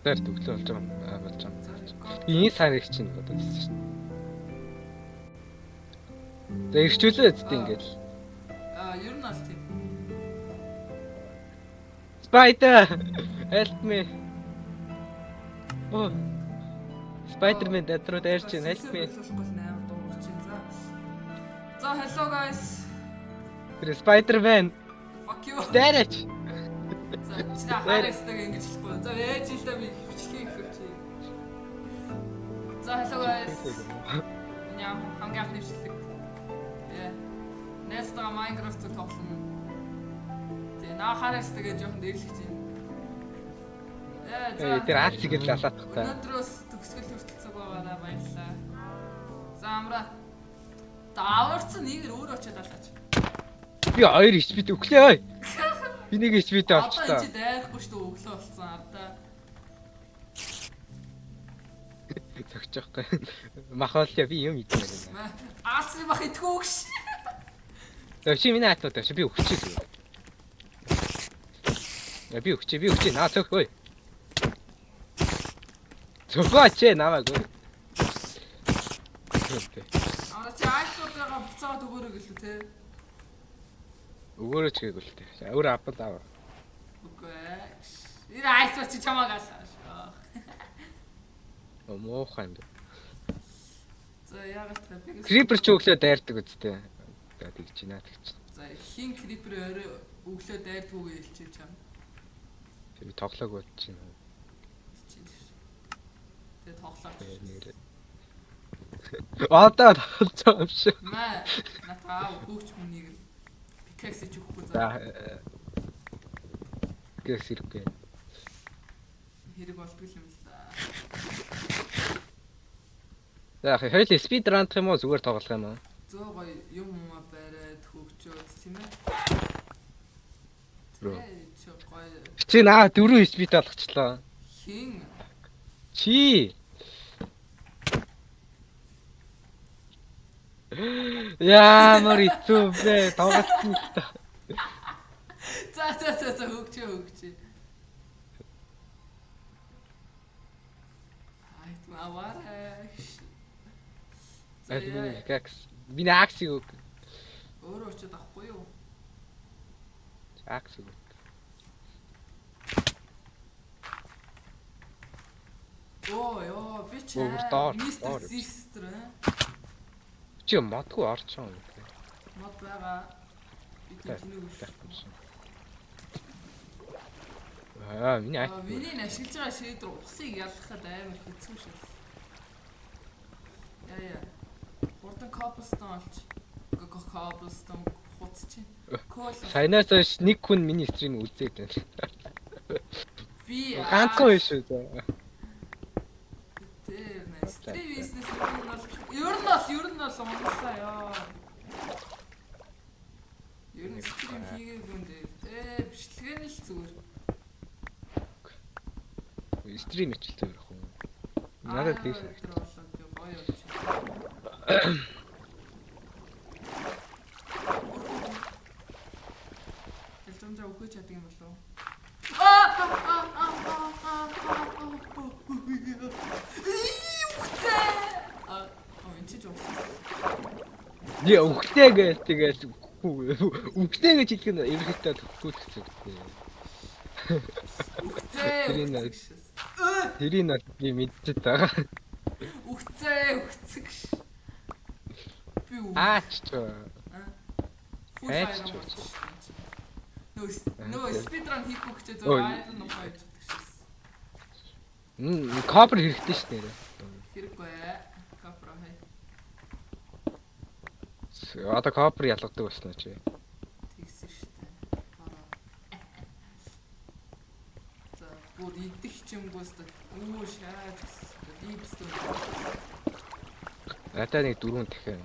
дээр төглөө болж байгаа болж байгаа. Энэ сар их чинь бодож байна шүү дээ. За ирчүүлээ үстэ ингээл. Ер нь аль тийм. Spider help me. Oh. Spider-Man дэтрүү дээр чинь help me. За hello guys. Тэр Spider-Man. Fuck you. Дээрч. За чи харагсдаг ингэж хэлэхгүй. За ээж л даа би хвчлэгийг хөвч. За hello guys. Яа хамгийн анхны хвчлэг. Нэстага Minecraft тоглоно. Тэгээ наа харагсдаг гэж жоохон дэрлэгч юм. За Тэр аацыг л алаадах та. Өнөөдрөөс төгсгөл хүртэл байгаараа баярлалаа. За амра. Дааварцсан нэгээр өөр очиод алгаач. Би 2 HP өглөө ой. Би нэг HP олчлаа. Одоо чи дайрахгүй шүү дээ өглөө болсон ардаа. Зогчоохгүй. Махаалаа би юм идэх юм. Аасны бах итгэвгүй ш. За чи миний хатууд чи би өгчээ. Я би өгчээ наа цоггүй. Цогооч намаагүй. Аа чи айцуудаа буцаад өгөөрэй гэлээ те. Өгөөрэй ч гээгүй л те. Өөр аппад аа. Үгүй. Ира айцууд чи чамаагаас. Муухай юм. За яагаад би Creeper ч өглөө дайрдаг үстэй. За тэгж байна тэгж. За хин Creeper өглөө дайрдгүйгээ хэлчихв чам. Би тоглоог бодож байна. Тэгээ тоглоо. Одоо тоглож байгаа юм шиг. Натаа хүүч хүнийг пикэкс ч өгөхгүй за. Пикэкс ирэхгүй. Хэрэг болтгүй юм л да. За хоёул speed run гэх юм уу зүгээр тоглох юм уу? Зөө гоё юм бариад хөгжөөд тийм ээ. Чи наа 4 speed болгочлоо. Хин чи Ямар ицүү бэ? Тоглосон л та. За хөгжөө. Айт мавараш. Би аксиг өг. Өөрөө очиод авахгүй юу? Аксиг. Оо би ч Мистер Систер. Чи модгүй орч юм. Мод байгаа. Би тэнийг үгүй. Миний ашиглаж байгаа шийдвэр усыг ялгахад амар хэцүү шээ. Яа. Хурдан cobblestone олж. Cobblestone хуц чи. Сайнаас хойш нэг хүн миний стрим үзээд байна. Би ганцхан биш үү? Стрим бизнес ер нь бол унлаа яа. Ер нь стрим хийгээгүй юм дээ. Бичлэг нь л зүгээр. Стрим хийчихэл зүгээр ах юм. Надад тийш. Элтонжаа өгөөч яадаг юм болов? Яа үхтэйгээ тэгээд үхтэй гэж хэлэх нь ерөөхдөө төгөхгүй гэсэн үг. Тэрийг би мэдчихэж байгаа. Үхцэг. Би аач ч. Нөө спидран хийх хөвчөө зөв айрын нухай гэж хэлдэг. Копер хэрэгтэй шүү дээ. Хэрэггүй. Копер хай. Одоо копер ялгадаг басна чи. Тэгсэн шүү дээ. За бүр идэх чимгөөс өө шааж дипстон. Ата нэг 4 дахин.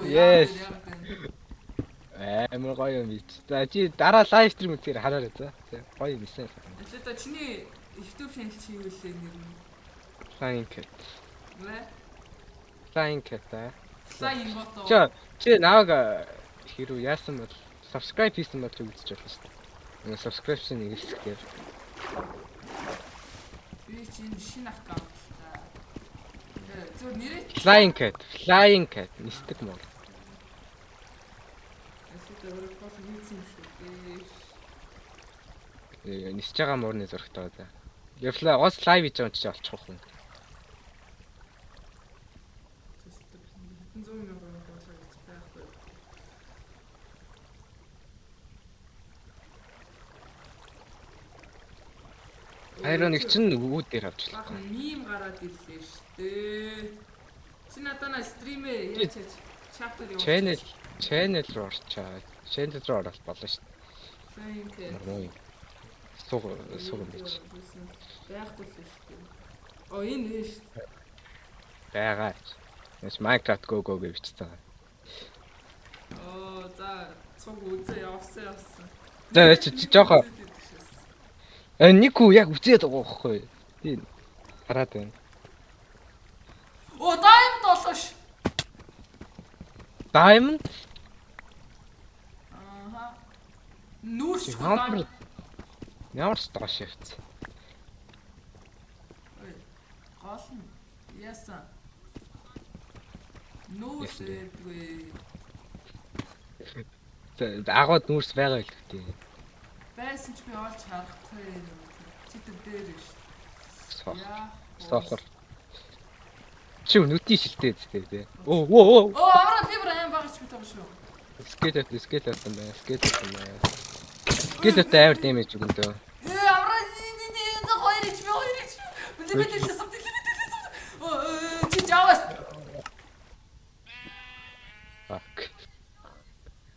Yes. Амар гоё юм бич. За чи дараа лайв стрим үзээр хараарай за. Гоё юм ийсэн. Эхлээд чиний YouTube channel чи юу вэ нэр нь? Flying Cat. Нэ? Flying Cat. Flying bot. Чи наваг хэрүү яасан бол subscribe хийсэн бол үзэж болно шүү дээ. Subscription хийсгээр. Би чинь шинэ аккаунт л та. Зөв нэрээ Flying cat нисдэг мөр. эсвэл өөр фото хийсэн шүү дээ. Нисж байгаа муурны зурагтай байгаа. Яфла ос лайв хийж байгаа ч олчих юм. 100 мянган болоо байхгүй. Айроныг чинь үүд дээр авч Бахан болохгүй. мим гараад ирлээ шүү дээ. Чи надаа стримээ яачаач чатаар явуулчих. Channel руу орчаа. Channel руу орох болно шүү дээ. Фэнкэ. Нормально. Суг юм биш. Байхгүй л шүү дээ. Оо энэ нэ шүү дээ. Байгаа. Яс Minecraft go гэж бичсэн. Оо за цуг үзээ явсан. За чи жоохоо нэг хүү яг үзээд байгаа байхгүй. Тийм. Хараад байна. Оо даймд болоош. Diamond Ааха. Нүүрс ямар ямар сташ шивц. гол нь яасан. Нүүрс ээдгүй. Агууд нүүрс байгаа л гэдэг. Байсан ч би олж харахгүй. Чи тэр дээр шүү. Яа. Сохор. Чи нүдний шилтэй дээ. Оо. Оо авраа би бүр аим багч битав шүү. Скелет юм байна. Скелет амар дэмэж өгөндөө. Авраа энэ хоёр ич. Билбэлээс сумт. Оо чи жавас. Fuck.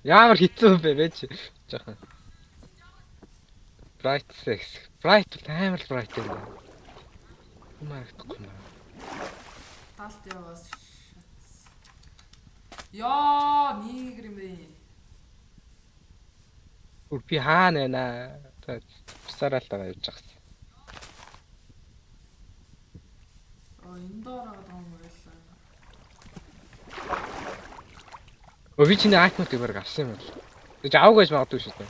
Ямар хэцүү бэ чи. Жохон. Bright амар bright юм байна. Умаагдахгүй юм. Талт яваас. Яа, нигэр юм бэ. Би хаана байна? Сараалтаа явж байгаа. Энэ доороо дом байлаа. Би чиний айтмууд өөр авсан юм бол. Тэг авах гэж магадгүй шүү дээ.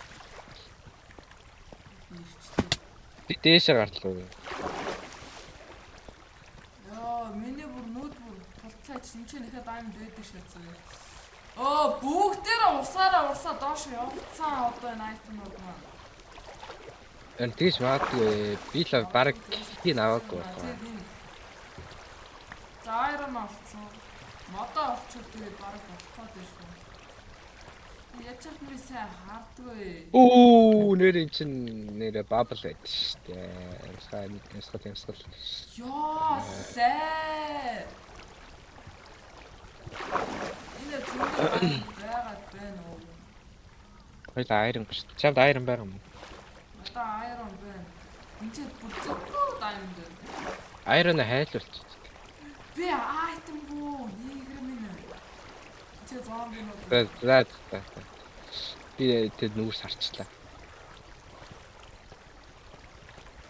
Дээшээ гарлаа. Яа, миний бүр нүд бүр тулцаач энэ ч нэхэд даймд байдаг шээцээ. Оо, бүгдээрээ усаа доош явцсан одоо энэ айтмууд маань. Энэ тэгж магадгүй би л баг хин аваагүй. За айрон олцсон. Модоо олчвол тэгээд баг болохгүй дээ шүү. Ячаад би сайн хардгүй. Оо, нэр чин нэр бабл байд шүү дээ. Ямсгал. Яа, лээ. Энэ зүйл байгаад байна уу? Хоёул айрон гэж. Чамд айрон байгаа юм уу? Одоо айрон байна. Энд чи бүр зөвхөн даймд. Айрон хайлуулч. Би айтемгүй нэгэр минь. Чи зомби нөө. За. Би тэд нүүрс харчлаа.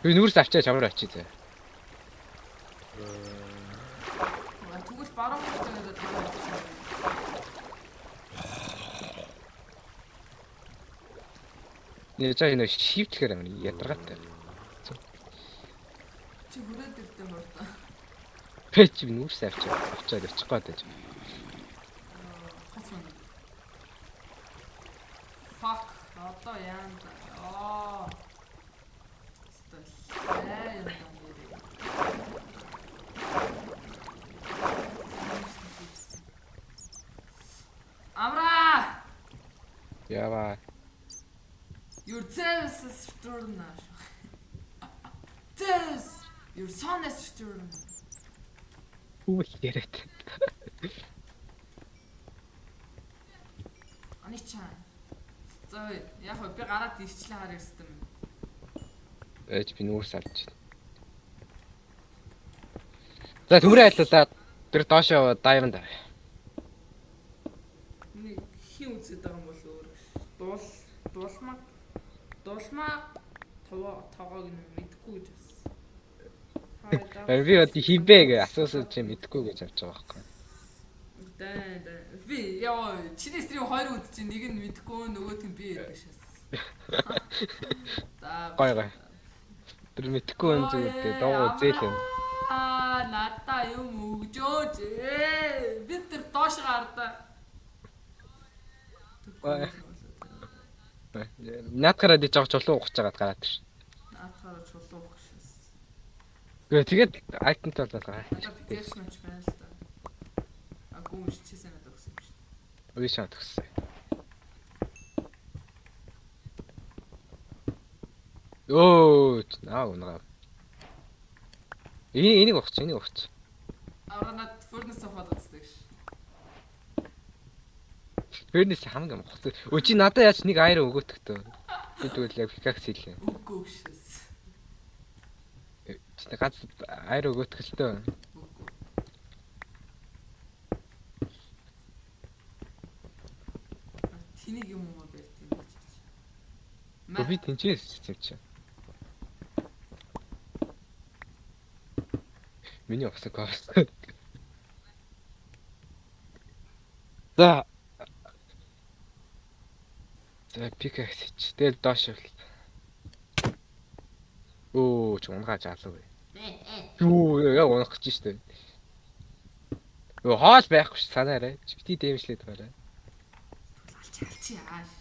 Би нүүрс авчаа чамраа очие зэ. Тэгвэл баруун талд тавиад. Нэр цаа энэ шивтлэхэр амир ядаргаатай. Чи хүрээд ирдэ мөрдөө. Пэч би нүүрс авчаад очих гээд байж. Fuck, одоо яанд. Оо. Стэл. Яа юм. Амра! Ява. Your Zeus is sturdy. Zeus, your son is sturdy. Үгүй яриад. Аничаа. За яг хөө би гараад ирчлээ хаар ирсэн юм. Ээж би нүүрс авч. За төмрөө айлуулаад тэр доош яваа diamond. Нэг хин үзээд байгаа юм бол өөр. Дулмаа тоогоог нь мэдгүй гэж байна. Би одоо хибээ гэж асуусан чи мэдгүй гэж авч байгаа байхгүй. Би яа чиний стрим хоёр үд чи нэг нь мэдгүй нөгөөх нь би гэдэг шээс. За. Гой. Тэр мэдхгүй юм зүгээр доо зээлээ. Надаа юм өгжөөж. Бид тэр доош гардаа. Наадгараа диж авч чулуу ухаж байгаад гараад ш. Наадгараа чулуу өгшөөс. Тэгээд айтантай болоод байгаа. Надаа пикэкс мч байна л да. Гүмш чисээ надад өгсөн юм шүү дээ. Үгүй шат өгсөн. Оо, унаа. Энийг өгч. Авранад фурнес аваад үздэг ш. Фэрнэс хамгийн мохот. Чи надад яаж нэг айр өгөөтгтөө. Би тэгвэл яг пикакс хийлээ. Үгүй өгшөөс. Чи ганц айр өгөөтгөлтөө. Үгүй. Тэнийг юм уу барьт юм гэж. Би тэнчээс юм чи. Миний авсан кост. За. За пикакс чи. Тэгэл доош хэл. Оо, ч унгааж алуу. Юу яг унах гэж штэ. Юу хоол байхгүй ш санаарай. Бити дэмжлээд байна. Чи ааш.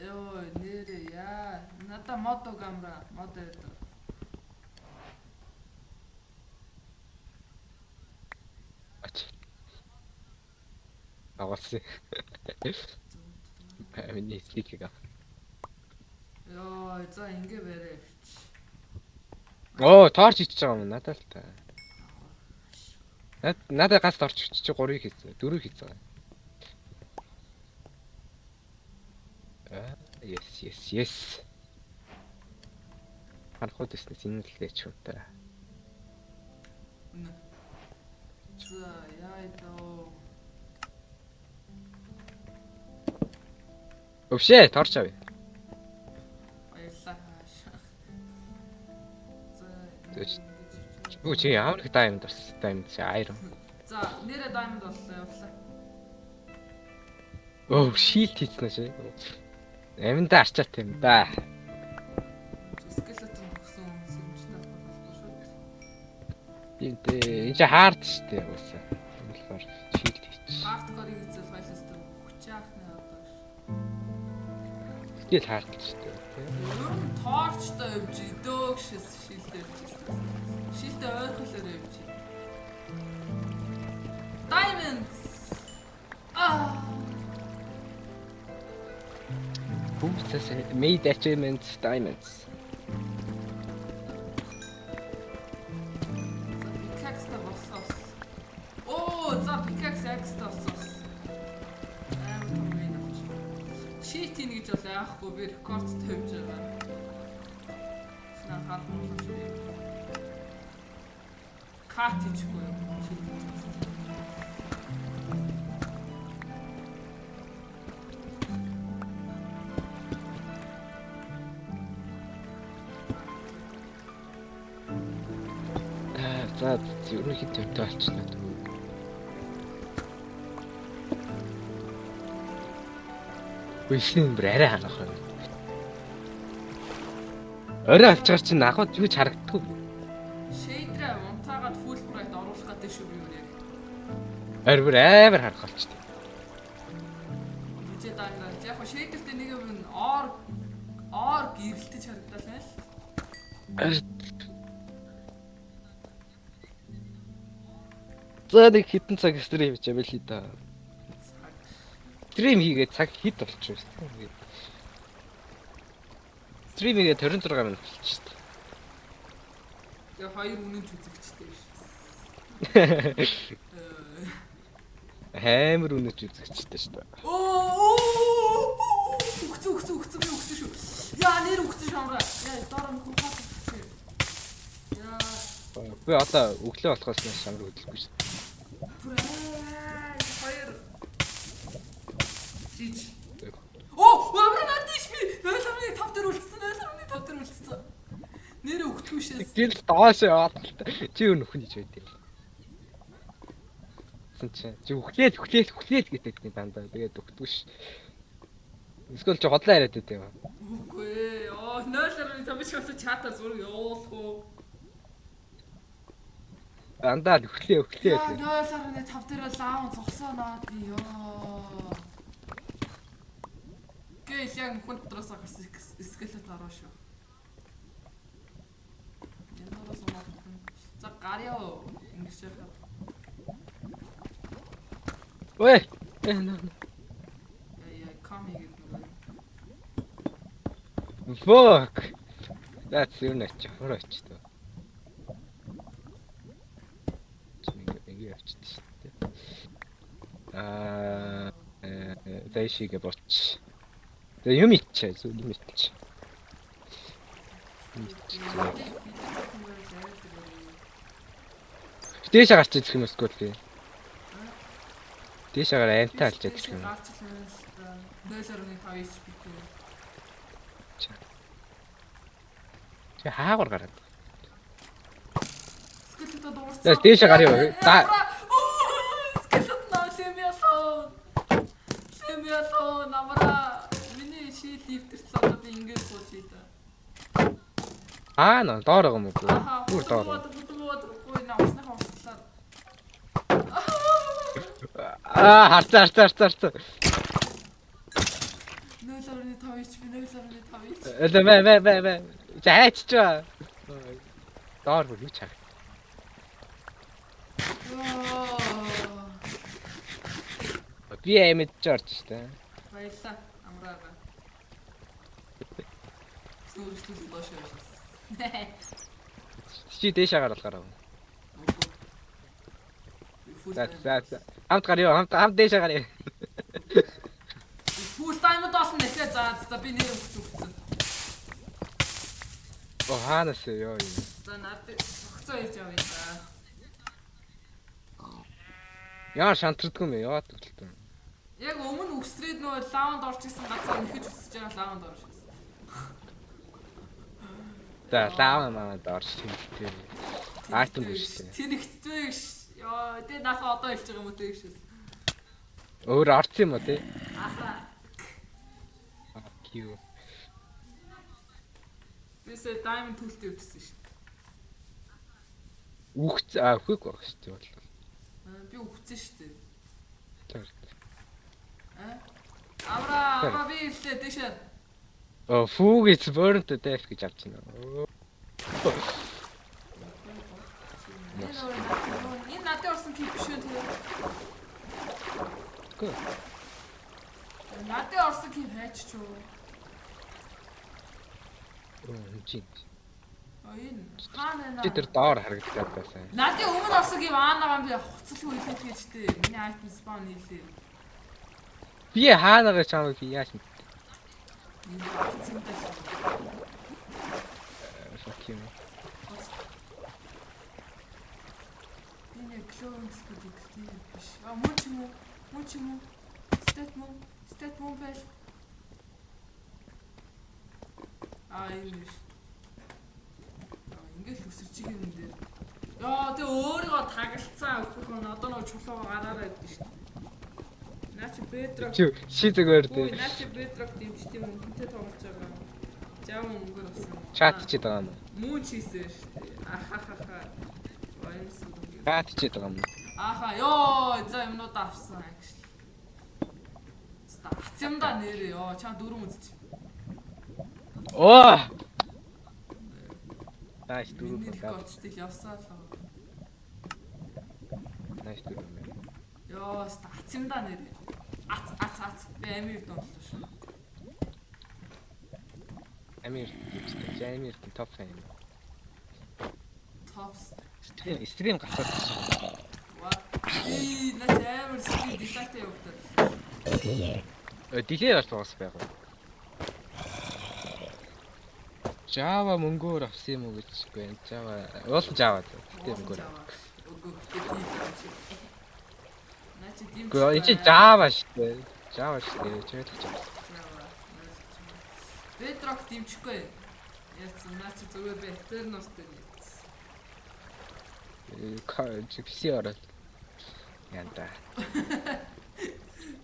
Йоо, нэрэ яа. Надаа мото камера, мото это. Ач. Авааси. Миний стикийг ав. Йоо, за ингэ барай авч. Оо, торч ичж байгаа юм надад л та. Надад ганц торч чи 3-ыг хийсэн. 4-ыг хийсэн. Yes. Харахад өснө синэллээч юм та. За, яа доо. Өвшөө, торч авъя. Баярлалаа. Үгүй чи ямар их даймонд орсон даймонд чи айрон. За, нэрэ даймонд боллоо явлаа. Оо, шилд хийсэн шээ. Аминда арчаат юм да. Скелетон өгсөн сэрэмжтэй болохгүй шүү дээ. Энэ чи хаард штэ уусаа. Болохоор шилд хийчих. Хардкорыг үзэл файлстай хүчаахны одоо. Тэгэл хаард штэ. Ер нь торчтой явж идээгшээс шилдээр хийсэн. Шилдээ ойрхолоор явж. Diamonds. Бүүцээс made achievements diamonds. Pickaxe та болсоос. Оо, за pickaxe extra болсоос. Амар том юм авч. Cheat ийн гэж бол яахгүй би рекорд тавьж байгаа. Снаа харахгүй юм шиг. Кат хийчихгүй юм. Cheat хийж. За ерөнхийдөө төвтэй болчихно. Үеийн бүр арай ханах юм. Орой алчгаар чинь агууд юу ч харагддаггүй. Shader унтаагаад full bright оруулах гэдэг шүү би юу яг. Орой бүр амар харах болчихсон. Үжи даа. Яг го shader-тэй нэг юм ор гэрэлтэж харагдал байна л. За нэг хитэн цаг стрим хийж байл хий да. Стрим хийгээд цаг хит болчих шүү. Стрим хийгээд 26 минут болчих шүү. Тэгээ хоёр үнэн ч үзэгчтэй шүү. Хэмэр үнэч үзэгчтэй шүү. Оо! Үхсэн шүү. Яа нэр үхсэн шамраа. Яа дараа нь хурхаад. Яа. Би одоо өглөө болохоос нь шамар хөдлөхгүй шүү. Хоёр. Жиж. Оо, амар надиш би. 0.5 дээр үлдсэн. 0.5 дээр үлдсэн. Нэр өгтгүй шээс. Гэл доош яваад чи юу нөхөн хийж байдیں۔ Чи үхлээд гэдэг нь дандаа тэгээд өгтгүй ш. Эсвэл чи хотлоо яриад байдیں۔ Үгүй ээ. Оо 0-оор тамич болоо чатаар зураг явуулах уу? Андаа өглөө. Яа 0.5 дээр лаав зогсоо наад ёо. Гэл яг хүн дотроос гарсан скелет араа шүү. Яндараас унаад. За гарьяа. Ингэж яхаа. Ой. Яа ками гэдэг. Fuck. That's юу нач хөрөөч тоо. Чиний явчихсан шүү дээ. Дэшигэ боч. Тэ юм ичээ зү юм ичээ. Дээшээ гарч ирэх юм эсвэл би. Дээшээ гараа антаа алж идэх юм. 0.5 HP. Чи хаагур гараад. Скелет дуурсан. За дээшээ гаръя. Скелет наа Лемиалон намра миний шийд дэвтэрч одоо би ингэж сууж ийдэ. Наа доор байгаа юм уу? Бүр доор. Ой наасна хавслаа. Харцаа. 0.5 HP. Бай. Зайччаа. Доор бүр юу чаг. Би эмэж орж штэ. Баярлаа. Амраага. Сүрстүс бошоос. Чи дээшээ гараад гарав. За. Хамт гаръя. Хамт дээшээ гаръя. Фул таймд болсон нэхээ за би нэр өгсөн. Хаанаас ёо юм. За наад цогцоо хийж авъя за. Яа шантрдгүй юм яа төгөлтөө. Яг өмнө үсрээд нөгөө лаванд орж исэн газар нэхэж үсэж байгаа лаванд орж исэн. За лаванд орж ирсэн. Айтем биш тийм. Тэр ихтэй ш. Яа тэ наасаа одоо хэлж байгаа юм уу тэг шээс. Өөр орсон юм уу те? Аха. Кью. Бисээ даймонд төлтөө өвчсөн ш. Үхэх байх ш тийм бол. Би үхсэн штэ. Тэр. Авра би илээ дэшээ. Фүүгээс бөөрөнтөө дэф гэж авч байна. Энэ надад орсон кип биш үү тэр. Гөө. Надад орсон кип хайч ч юу. Жин. Энэ хаана Чи тэр доор харагдаад байсан. Надад өмнө орсон кип аанаа би хуцалгүй хэлээд гэжтэй. Миний айтем спаун хийлээ. Би хаанагаа чамайг би яаж мэд. Энэ хацтай. Fuck you. Энэ клоунс гэдэг тийм биш. Мөн ч юм уу? Стэт мөн байл. Энэ. Ингээл өсөрч байгаа юм дээр. Яа, тэ өөрийгөө тагалцсан өгөх нь одоо нөгөө чулуугаа гараараа гэдэг шүү дээ. Начи бедрок. Чи зүгээр дээ. Начи бедрок дэмжт юм хүнтэй тоглож байгаа. Жаа мөнгөр авсан. Чат чид байгаа юм. Мөн чийсэн шүү дээ. Ахахаха. Баярсан. Чат чид байгаа юм. Аха ёо за юмнууд авсан actually. Стацямда нэрээ ёо чам дөрөв үзчих. Оо. Найс дөрөв. Миний рекордтэй явсаа л. Найс дөрөв. Ёо стацямда нэрээ. Ац. Би амир донлоо шүү. Амир топ фэн. Топс. Стрим гацаад. Наач амар стрим дилатаа явагдаад. Дилээ бас тоос байгаа. Java мөнгөөр авсан юм уу гэж байна. Java уулын Java гэдэг мөнгөөр. Гэхдээ энэ чи Java шүү дээ. Java шүү дээ. Чи мэдчих юм. Bedrock дэмжихгүй. Яасан наач зүгээр Eternos-тэй нийцсэн. PC ороод. Янда.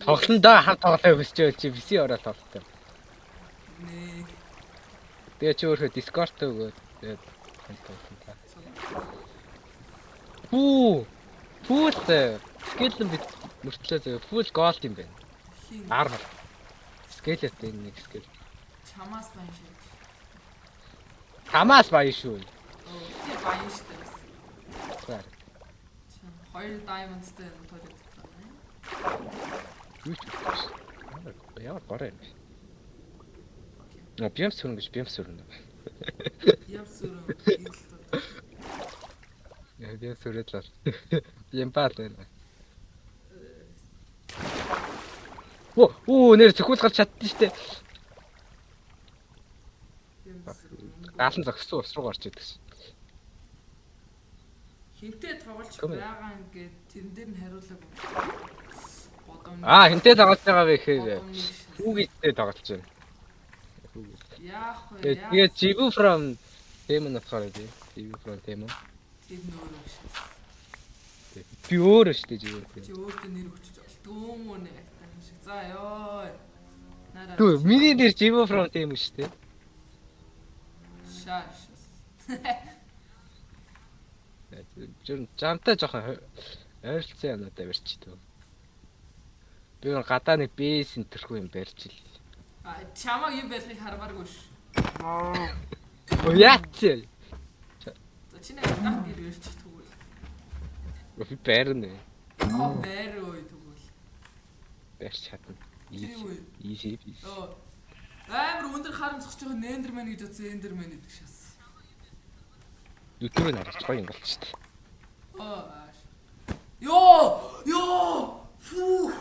Тоглондоо хамт тоглох хүсч байвал чи PC ороод тоглох. Нэ. Тэгээ чи өөрөө Discord өгөөд тэгээд хантуулсан та. Фүү. Фул скелетон бит мөртлөө зөө фул голд юм байна. Хин Армор. Скелет энэ нэг скелет. чамаас байна шиг. Хамаас баян шүү. Би баян штэ. За. Хоёр diamondтай юм тоолж байгаа. Юу ч үгүй. Яа гороо юм. Бям сүрэн гэж бям сүрэн. Явсүрэн. Яа бям сүрээд л. Бям баал байна. Оо нэр зөвхөн гарч чаддсан штэ. Гаалан зогссон ус руу гарч идэг ш. Хинтээ тоглож байгаа ингээд тэрэн дээр нь хариулаг. Хинтээ тоглож байгаа вэ гэхээр хүүгийтэй тоглож байна. Яах вэ? Тэгээд Jibu from Demon болохоор би. Jibu from Demon. Тэр нөр шүү. Би өөр шүү дээ Jibu. Чи өөртөө нэр өгч болдгоо мөн ээ. За ёо. Түү миний нэр Jibu from Demon шүү дээ. Шааш. Жамтай жоохон ойролцсон юмудаа барьч дөө. Би гадаа нэг бейс энтерхүү юм барьж ил. Чамаа юм байхыг хармааргүй ш. Яац. За чи нэг тах гэр барьч тэгвэл. Би барьна. Байр ой тэгвэл. Барьч чадна. Easy. Амар өндөр харам зогсож байгаа Нендермен гэж утсан Эндермен гэдэг шээс. YouTube-ыг харж гоё юм болчих штэ. Ёо! Фу.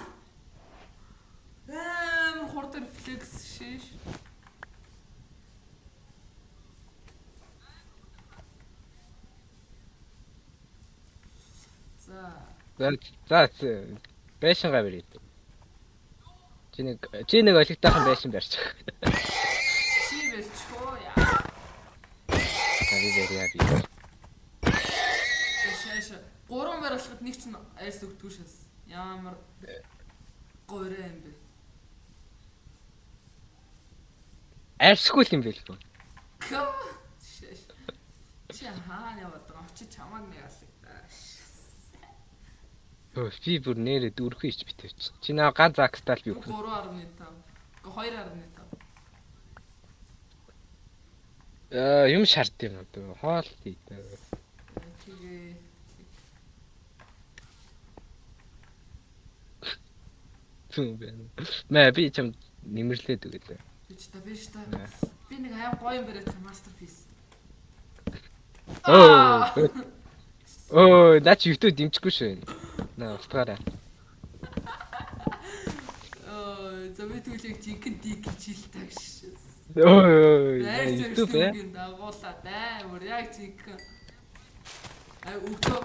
Хурд рефлекс шиш. За байшингаа барь. Чи нэг олигтойхон байшин барьчих. Чи барьчихоо яа. Би барьяа би. Шааш. Гурван барилгад нэг ч айс өгдөггүй шээс. Ямар гойроо юм бэ? Арьсгүй юм бэ л. Шааш. Чи хаана яваад байгаа? Чи чамаг нэг алагдаа. Би бүр нэрээ дөрөв ич битэрч. Чи наа ганц акстал би өгөх. 3.5. 2.5. Юм шард юм уу? Хоол тий. Тэгээ Түн бэ. Мэ би чам нэмэрлээд үгэлээ. биш та. Би нэг аян гоё юм бариад masterpiece. Наач YouTube дэмжихгүй шүү. Наа устгаарай. Замэ түлэг жинхэнэ дик хичээлтэй шээс. YouTube YouTube дагуулаа даа. Өөр яг жинхэнэ. Өгдөө.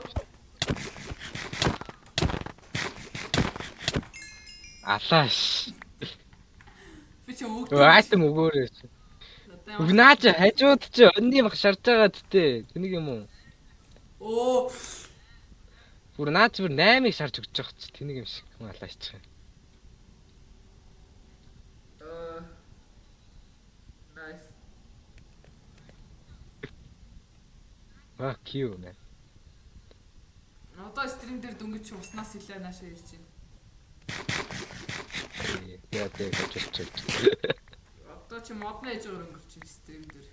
Алааш. Би ч өгдөө. Айтем өгөөрэй. Наач хажууд чи өнний баг шарж байгаа зүтэй. Тэнийг юм уу? Бүр наач бүр 8-ыг шарж өгч байгаа ч тэнийг юм шиг алаач. Nice. Cute нэ. Одоо стрим дээр дөнгөж уснаас илээ наашаа ирж байна. Яа тэг очиж. Одоо чи модны ээж өнгөрч байна стрим дээр.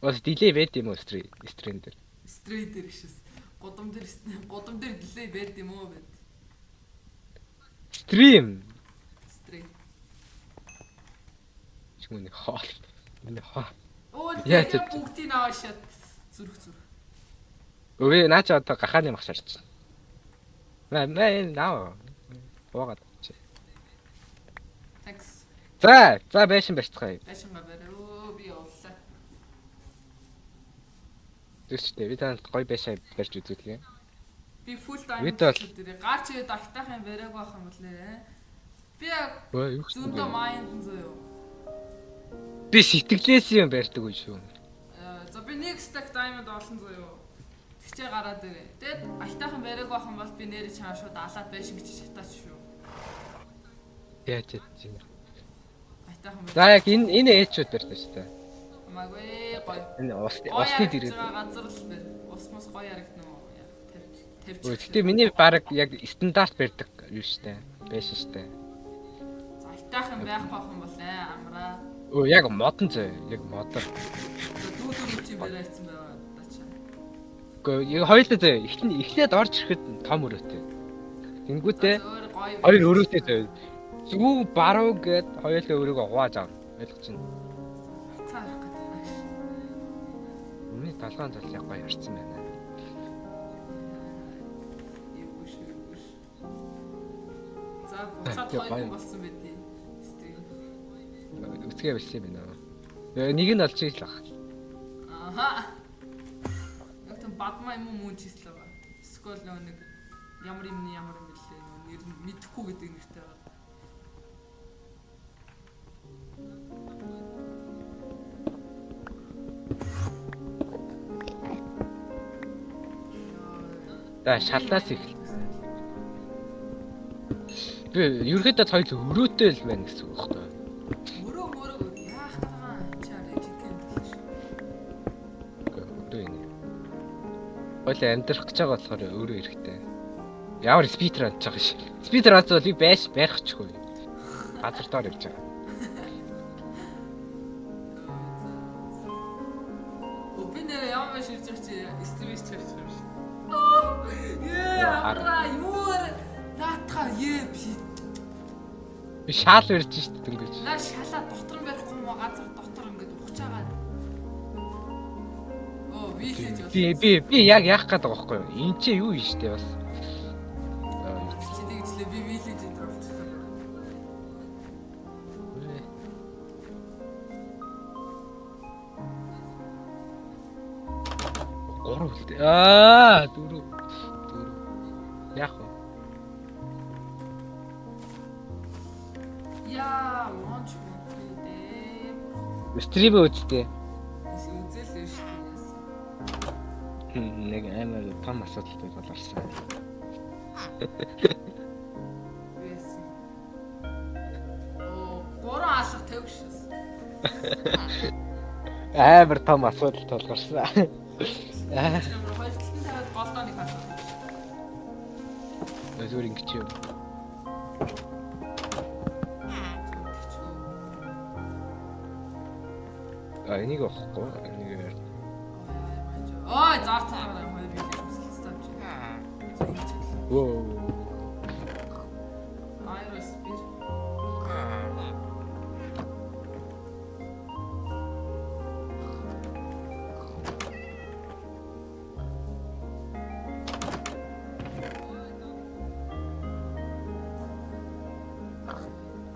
Бас дилей байд юм уу стрим дээр? Стрим дээр гişээс. Годом дээр дилей байд юм уу байд. Стрим. Чүмний хоол. Энэ хоо. Яа бүгдийг наашаад зүрх. Өвөө наач одоо гахааны мах шарч. Мэ наа. Богод. Thanks. За байшин барьцгаая. Байшин барь. Би явлаа. Тэстэй би танд гоё байшаа барьж үзүүлээ. Би full time дээр гарч ирээд агтайхан бариаг байх юм бол нэрэ. Би зөндөө майнд зөө. Би сэтгэлээс юм барьдаг юм шүү. За би нэг stack diamond олон зөө. Тэгчээ гараад ирээ. Тэгэд агтайхан бариаг байх юм бол би нэрээ чааш шууд алаад байшин гэж шатаач шүү. Яаж ядчих юм. Айтайхан байна. За яг энэ ээчүүд барьсан шүү дээ. Хамаагүй гоё. Энэ усны Гоё дэрэг. газар л байна. Ус мус гоё ярагдана уу? Тавьж. Гэхдээ миний баг яг стандарт барьдаг юу шүү дээ. Байсан шүү дээ. За айтайхан байх бахан бол амраа. Өө яг модон зөө. Яг модон. Дүү чи барайцсан байна. Дачаа. Гэхдээ яг хоёулаа зөө. Эхлээд орж ирэхэд том өрөөтэй. Тэнгүүтээ Өөр гоё. хоёр өрөөтэй зөө. Зүг баруун гээд хоёулаа өрөөгөө хувааж авна. Ойлгож байна. Цаа ярих гэдэг юм ааш. Миний толгойн тал яг гоё харцсан байна. Юуш. За буцаад хоёр болсон байдیں۔ Стрим. Үцгээ билсэн юм байна. Нэг нь олж ийл ах. Аха. Ятан бадмаа юм уу мөн числээ ба. Скол нэг ямар юм лээ нэр мэдэхгүй гэдэг нэртэй байна. За шалнаас эхэл. Би ерөөдөө хоёул өрөөтэй л байна гэсэн үг байхгүй юу? Өрөө яах тагаа чарэ жигэн биш. Өрөө энэ. Хоёул амьдрах гэж байгаа болохоор өрөө эрэхтэй. Ямар спитер олж байгаа шээ. Спитер олзвол би байх чихгүй. Газар доор явж байгаа. Би нэр ямар ширж байгаа чи стресс чарж байгаа юм шиг. Яа, юур наатха би Би шаал барьж шít дөнгөж. наа шалаа дотор нь барихгүй юм газар дотор ингээд ухаж байгаа. Оо, вилэж бол. Би яг яах гээд байгаа байхгүй юу? Энд чи юу юм штэ бас. Чи тэгчлээ би вилэж энэ болчихсон. Гурав үлдээ. Дөрөв. Яах вэ? Яа, лонч мэдээ. Стрим үзтээ. Үзэл шүү дээ. Нэг амар том асуудал болоорсон. Байсан. Оо, гурван алга тавьчихсан. Амар том асуудал толгорсон. Хоёр талын тавиад голдоо нэг хатсан. Зүгээр ингэж юу. Энийг авахгүй. Энийг Ой, заартаа гоё би хэлсэн чи. Оо. Айрос бир.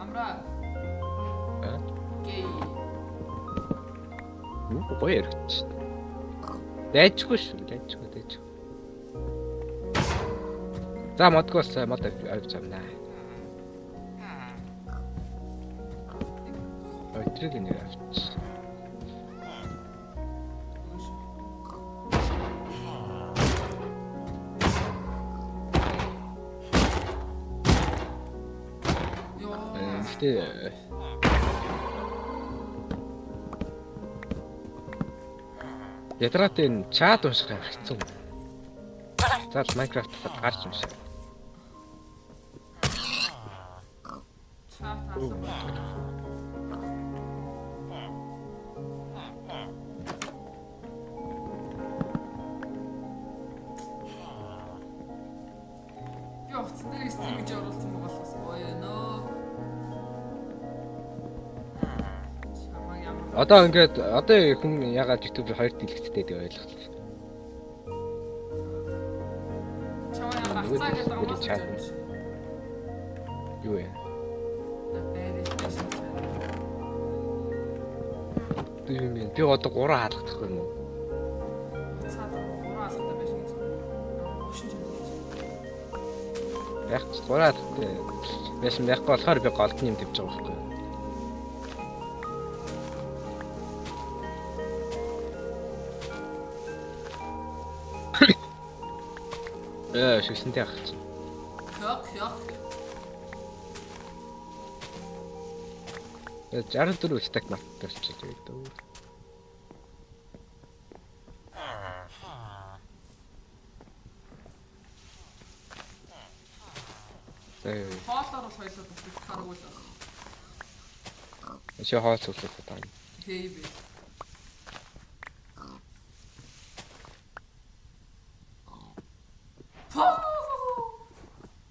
Амра. Окей. Гоё яригч. Дайчгүй шүү, дайчгүй. За модгоос мод авч авна. Өдрийг нэг авч. Гэтэ ядраад энэ чат унших хэцүү. За Minecraft-д гарч юм шиг. Чат хаалга. Би оцсон дээр стрим гэж оруулсан болохоос гоё нөө. Одоо ингээд хүн ягаад YouTube-ээр хоёр дэлгэцтэй гэдэг ойлголоо. Чамаа гацаа гэдэг юм уу? Юу вэ? Би одоо 3 хаалгах юм уу? Цаад 3 алхахтай байсан гэж. Ошин ч юм. Яг 3 хаалгахтай байсан байхгүй болохоор би голдны юм тавьж байгаа байхгүй. Шигсэнтэй ах чинь. Хёк. 64 стак марттай болчиход байдаг. Хоолоор бол хоёлоо дутчих хараггүй л. Чи хоол цуглах таа. Хей би.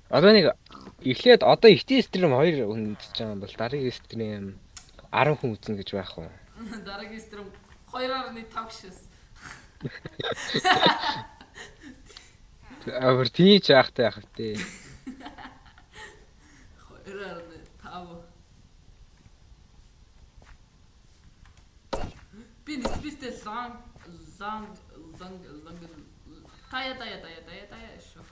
Одоо нэг эхлээд одоо ихтэй стрим 2 хүн үзэж байгаа юм бол дараагийн стрим 10 хүн үзнэ гэж байх уу? Дараагийн стрим 2.5 гişээс. Авар тийм ч яахтай яах вэ? 2.5. Би нэсбистэй ланг тая шүү.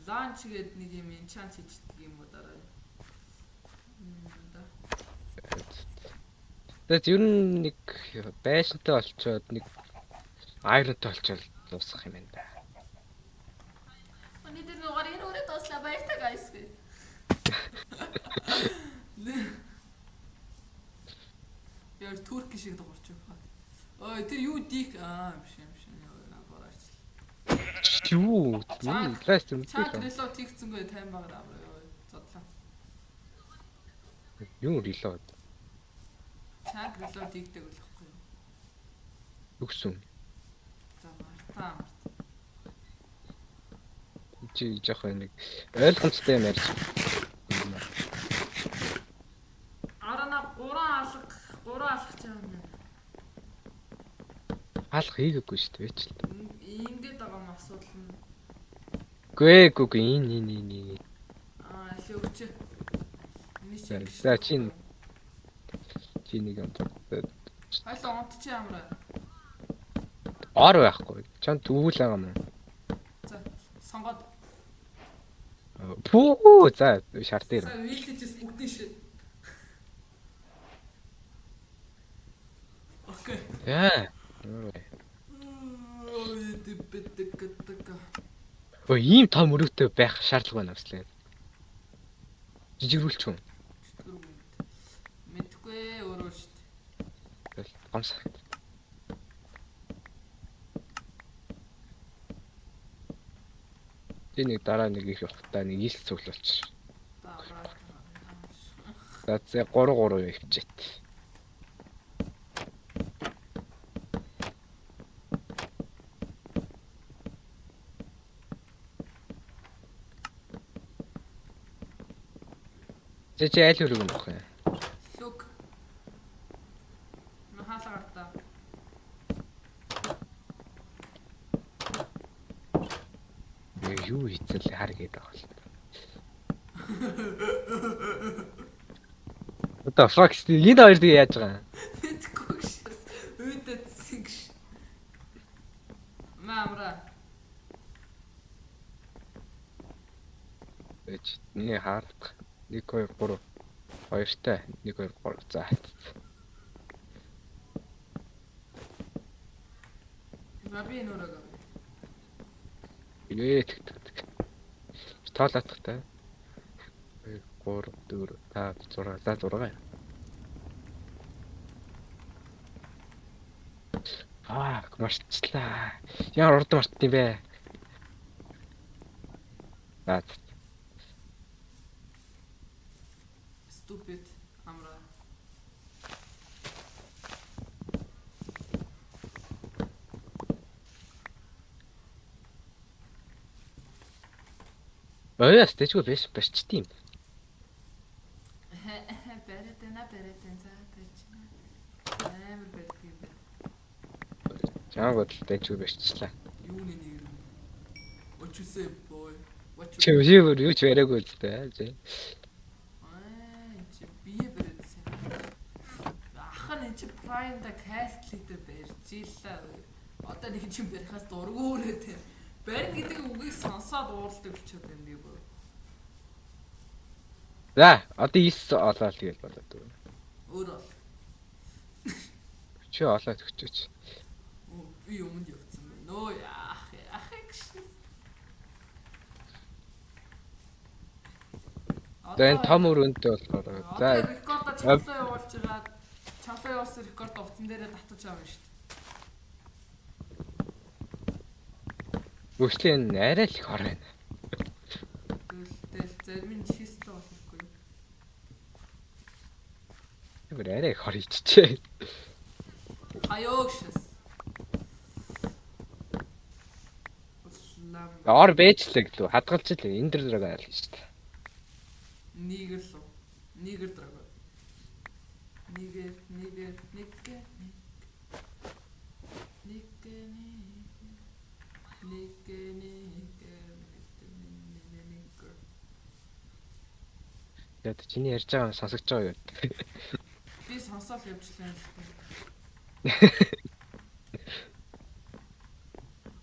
Ланч гээд нэг юм энчант хийдэг юм уу дараа. Тэгээд ер нь нэг байшинтай олцоод нэг айронтой олцоод дуусгах юм байна да. Өнөөдөр нүгээр энэ үрээ дуслаа баяртай guys. Яа турк шиг дуурч байна. Ой тэр юу дик биш наагаарч. Юу? Ласт юм. Чаг релот хийцэнгүй тайм багаар аваа. Зодлоо. Юу релот? Чаг релот хийдэг болохгүй. Үгсэн. За мартаа. Чи жоох нэг ойлгомжтой юм ярьж. Арана 3 алах ч юм. Хаалх хийгээгүй шүү дээ ч л. Ингээд байгаа юм асуудал нь. Гүй энэ. Аль өгч. За чи нэг юм. Хайлаа онт чи амраа. Ор байхгүй. Чанд өвөл байгаа юм. За сонгоод. Пүү за шарт дээр. За вилтэжс бүгдийн шээ. Окей. Яа. Ой дэбэдэг. Өө ийм том өрөөтэй байх шаардлага байна авслаа. Жижигрүүлч юм. Мэдгүй өөрөө шүү дээ. Гомсах. Энийг дараа нэг их явахтаа нэг ил цуглуулчих. За 3 ихчээд. Чи айл хөрөг юм бах юм. Лүк. Нахаалаа гартаа. Юу хийцэл хар гээд байгаа юм. What the fuck энэ хоёр тэгээ яаж байгаа юм? Мэдгүй шээс. Өөдөцсиг ш. Маамра. Эч нэг хаалт 1 2 3 хоёртай 1 2 3 за. Наби нүрэг. Тэгдэг. Тоолоодох та. 2 3 4 5 6 за 6. Марцлаа. Яар урд март юм бэ? За. Stupid амра. Баяс тэжгүй биш барьчтiin. Бэрэтэн за барьчна. Амар бэртгий бэ. Чааг бодол тэжгүй барьчлаа. Юуны нэг юм. What you say boy? Чи юу ч яриаггүй л дээ. Чи бие бэрэтсэн. Ах нь чи prime да cast leader барьжилаа. Одоо нэг чинь барихаас дургуурээ те. Барин гэдэг үгийг сонсоод ууралдаг болчиход байна би боо. За, одоо 9 олоод тэгэл болоод үү. Өөр ол. Чи олоод өгчөөч. Би өмнө явцсан байна. Нөө ах гэж. За энэ том өрөөнтэй болохоор. За рекордо чаглаа явуулж байгаа. Чаглаа явуулсан рекорд утсан дээрээ татаж авна шүү дээ. өглөө энэ арай л их хор байна. Тэгэл зарим нь чист л болохгүй. Тэр арай их хор иччихээ. Хаяогшс. Ор бэжлэг лөө хадгалж л энэ драг айл шүү дээ. Нигэр лөө. Нигэр драг. Нигэр. Яг чиний ярьж байгаа нь сонсогч байгаа юу? Би сонсоод явжлаа л дээ.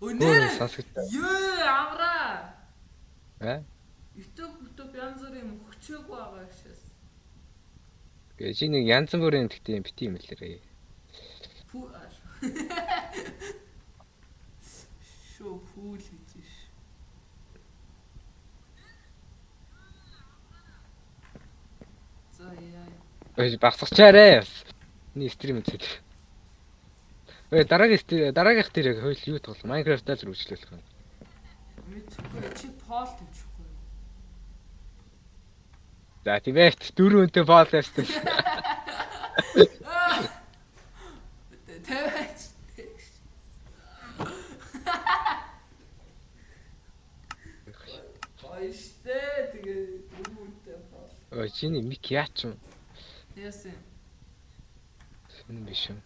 Өнөр сонсогч. Ёо авра. YouTube янз бүрийн мөхчөөг байгаа гэшээс. Гэ чи нэг янз бүрийн тэгтээ бити юм лээрээ. Шо фул гэж ш. За яа. Ой багсгачаарэ. Ни стрим үзээд. Ой дараагийнх дээр яг хөл юу тоглох Minecraft-аар л үргэлжлүүлэх юм. Мэдгүй чи пол тавьчихгүй. За тиймээ дөрөвөнтэй пол тавьсан. Тэвэж. Ойштэй тэгээ дөрөвөнтэй пол. Ой чиний мик яач юм? Яасан. Энэ биш юм.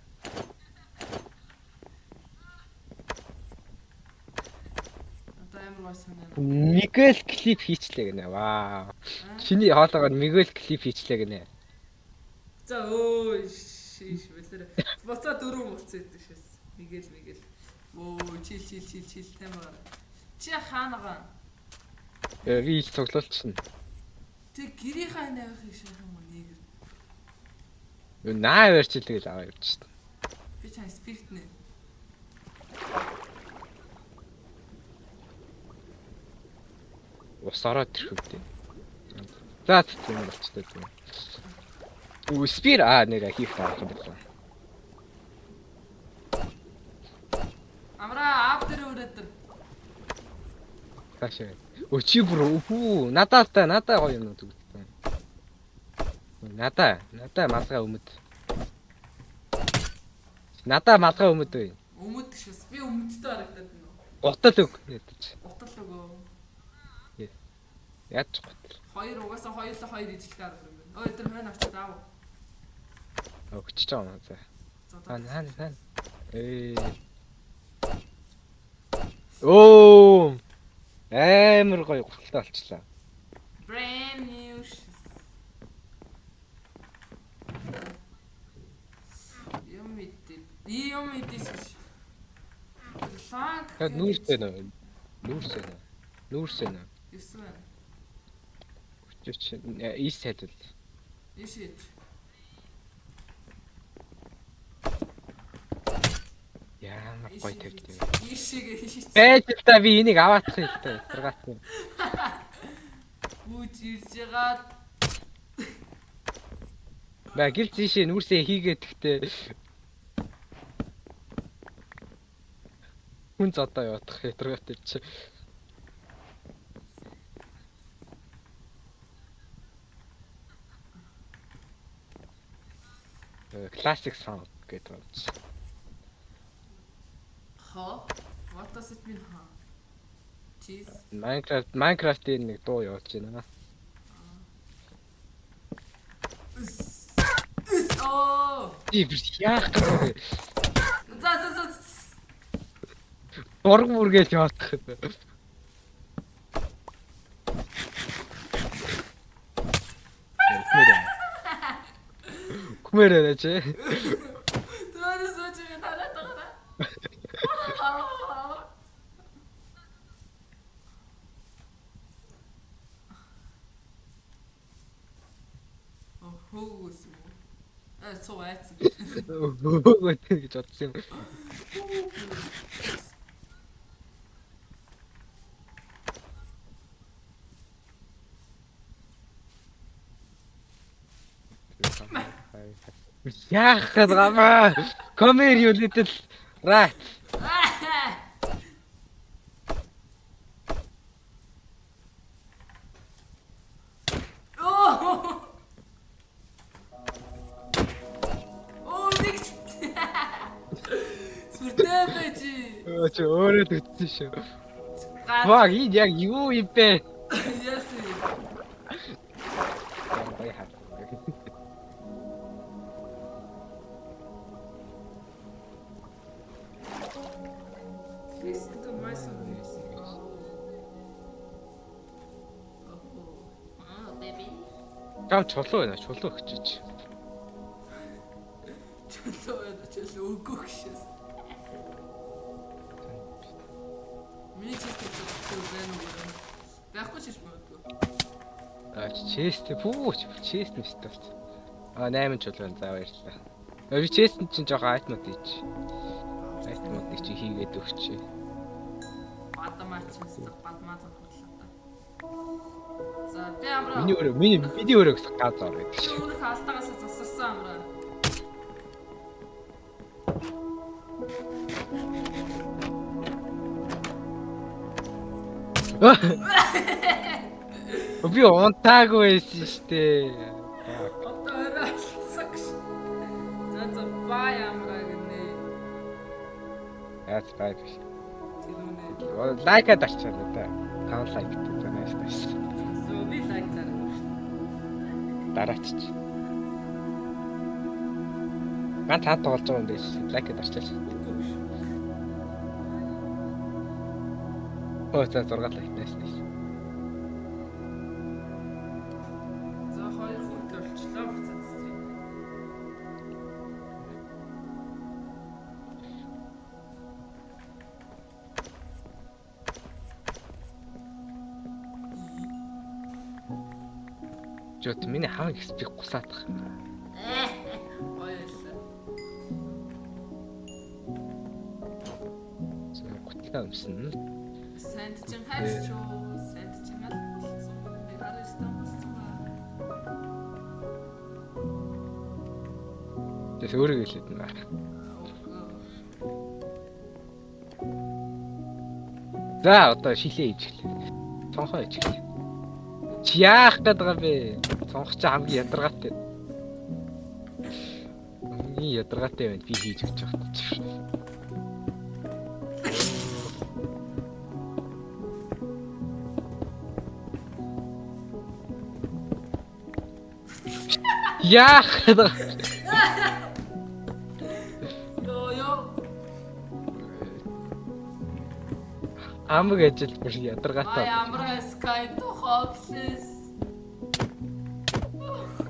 Мигэл клип хийчлээ гинэ. Вау. Чиний хоолоогоор Мигэл клип хийчлээ гинэ. За өө шиш бэлэр. Буцаа дөрөв болцсон гэдэг шээс. Мигэл. Оо чил тамаа. Чи хаанага? Би ич цуглуулчихна. Тэг гэрийнхаа навих шахах юм уу нэгэр. Наа барьчил тэгэл аваа явчихсан. Би чам спирит нэ. Ус ороод тэрхвдээ. За тийм болчтой тийм. Спир нэр хийх таах юм байна. Амра афтер өрөөдөр. Таашаа. Өчи бүр надаа гоё юм зүгтээ. Надаа малгай өмд. Надаа малгай өмд вэ? Өмд шээс би өмдтэй харагдаад байна уу? Готол өг ядаж. Готол өгөө. Яаж готол. Хоёр угаасаа хоёулаа хоёр ижилтэй арга юм байна. Ой тэр хойно очиж аав. Өгчөж байгаа юм за. Хаана. Оо! Амар гоё готолтой болчлаа. Brand new shit. Юм идэж. Лаг. Нүүрсэн. Юусэн. Өчөч ийс хэлэл. Ишиж. Яамаа гоё тавьдаг. Ишиг. Байж та би энийг аваадах юм л та. Таргаат. Үуч ирж ягаад. Ба гэл зишээ нүүрсээ хийгээд гэхдээ хүн зодоо явах хэтэргээтэй чи. Classic sound гэдэг юм чи. What does it mean? Cheese. Minecraft-ийн нэг дуу явуулж байна. Oh. Би яах вэ? За. Борг бүргээж явах. Күмэрэ чи. Тэрээс сууж байгаа дараа. Хөөс юм. Цоо айцсан. Хөөгөөд гэж бодсон юм. Яах гээд гамаа. Come here you little rat. нэг сүртэй байж. Чи өөрөө төдсөн шүү. Ваа энэ яг юу юм бэ? Яс. Баяа. Listen to my song music. Baby. Гам чулуу байна. Чулуу өгчөөч. Чөлөө үгүй гэшээс. Миний чистэ байна уу? Байхгүй ч магадгүй. Чест пүүч чест мэт болц. 8 чулуу за баярлалаа. Би чест чинь жоохон айтмууд ийч. Айтмуудыг чи хийгээд өгч. Бадмаач бадмаа зохиоллоо. За би амраа. Миний өөрөө гэсэн газар байдаг. Үүнийх алтаагаас засарсан амраа. Би онтаагүй байсан штэ. Одоо сакс. За бай амраа гинэ. Яац бай биш. Тэрүүнээ. Лайкад арчаад да. Каун лайк гэдэг юм байна шүү. Зөө би лайклаа. Дараачч. Ганц хаад тоглож байгаа юм биш. Лайкад арчаач. За 6 лайк найс. За 2 хүн төлчлөө буцаацсан. Жот миний хавыг спик гусаадах. Баярлалаа. Зөв гутлаа өмснө. Санд чин хайрч юу? Санд чин болсон. Би харж томсон ба. Тэс өөрөө хэлээд байна. За одоо шилээ хийж эхлэв. Цонхоо хийж эхлэв. Чи яах гээд байгаа бэ? Цонх чи хамгийн ядаргаатай. Хамгийн ядаргаатай байна. Би хийж өгч байгаа ч. Яах гээд байгаа. Ёо. Амг ажил бүр ядаргаатай. Амраа скай то хопсис.